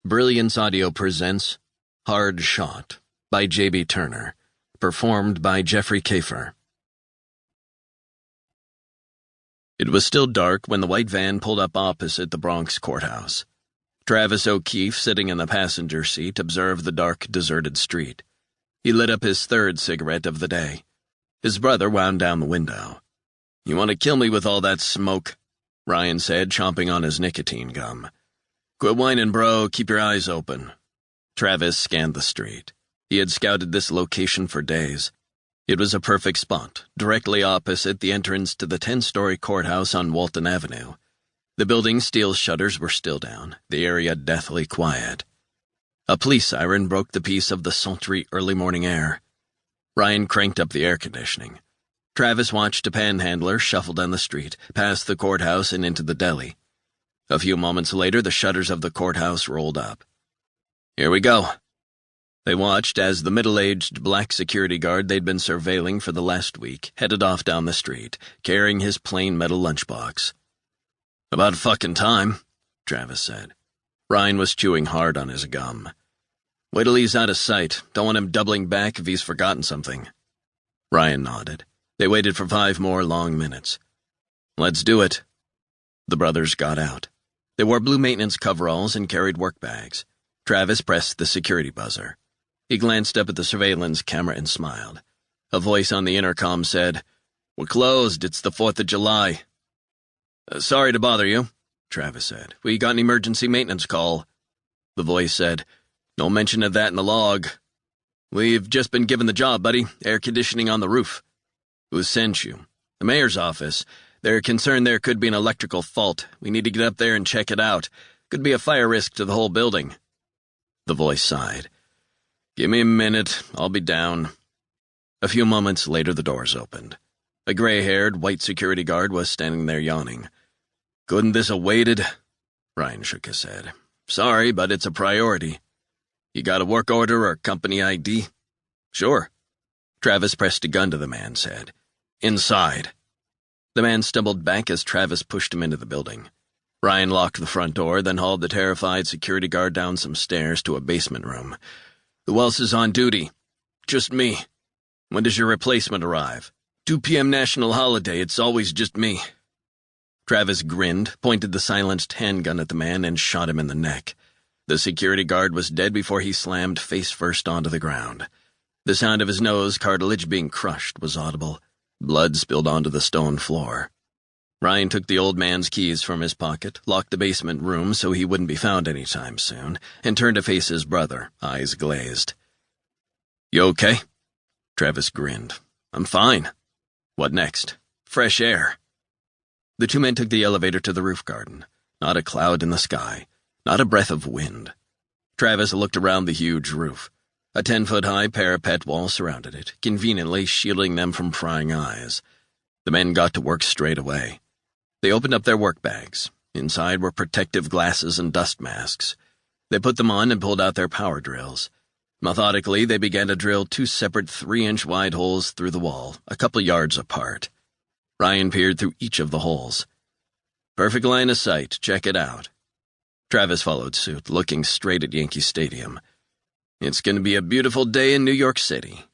Brilliance Audio presents Hard Shot by J.B. Turner, performed by Jeffrey Kafer. It was still dark when the white van pulled up opposite the Bronx courthouse. Travis O'Keefe, sitting in the passenger seat, observed the dark, deserted street. He lit up his third cigarette of the day. His brother wound down the window. "You want to kill me with all that smoke?" Ryan said, chomping on his nicotine gum. "Quit whining, bro. Keep your eyes open." Travis scanned the street. He had scouted this location for days. It was a perfect spot, directly opposite the entrance to the 10-story courthouse on Walton Avenue. The building's steel shutters were still down, the area deathly quiet. A police siren broke the peace of the sultry early morning air. Ryan cranked up the air conditioning. Travis watched a panhandler shuffle down the street, past the courthouse and into the deli. A few moments later, the shutters of the courthouse rolled up. "Here we go." They watched as the middle-aged black security guard they'd been surveilling for the last week headed off down the street, carrying his plain metal lunchbox. "About fucking time," Travis said. Ryan was chewing hard on his gum. "Wait till he's out of sight. Don't want him doubling back if he's forgotten something." Ryan nodded. They waited for 5 more long minutes. "Let's do it." The brothers got out. They wore blue maintenance coveralls and carried work bags. Travis pressed the security buzzer. He glanced up at the surveillance camera and smiled. A voice on the intercom said, "We're closed. It's the 4th of July. "Sorry to bother you," Travis said. "We got an emergency maintenance call." The voice said, "No mention of that in the log." "We've just been given the job, buddy. Air conditioning on the roof." "Who sent you?" "The mayor's office. They're concerned there could be an electrical fault. We need to get up there and check it out. Could be a fire risk to the whole building." The voice sighed. "Give me a minute. I'll be down." A few moments later, the doors opened. A gray-haired, white security guard was standing there yawning. "Couldn't this have waited?" Ryan shook his head. "Sorry, but it's a priority." "You got a work order or company ID?" "Sure." Travis pressed a gun to the man's head. "Inside." The man stumbled back as Travis pushed him into the building. Ryan locked the front door, then hauled the terrified security guard down some stairs to a basement room. "Who else is on duty?" "Just me." "When does your replacement arrive?" 2 p.m. national holiday. It's always just me." Travis grinned, pointed the silenced handgun at the man, and shot him in the neck. The security guard was dead before he slammed face first onto the ground. The sound of his nose cartilage being crushed was audible. Blood spilled onto the stone floor. Ryan took the old man's keys from his pocket, locked the basement room so he wouldn't be found any time soon, and turned to face his brother, eyes glazed. "You okay?" Travis grinned. "I'm fine." "What next?" "Fresh air." The 2 men took the elevator to the roof garden. Not a cloud in the sky, not a breath of wind. Travis looked around the huge roof. A 10-foot-high parapet wall surrounded it, conveniently shielding them from prying eyes. The men got to work straight away. They opened up their work bags. Inside were protective glasses and dust masks. They put them on and pulled out their power drills. Methodically, they began to drill 2 separate 3-inch-wide holes through the wall, a couple yards apart. Ryan peered through each of the holes. "Perfect line of sight. Check it out." Travis followed suit, looking straight at Yankee Stadium. "It's going to be a beautiful day in New York City."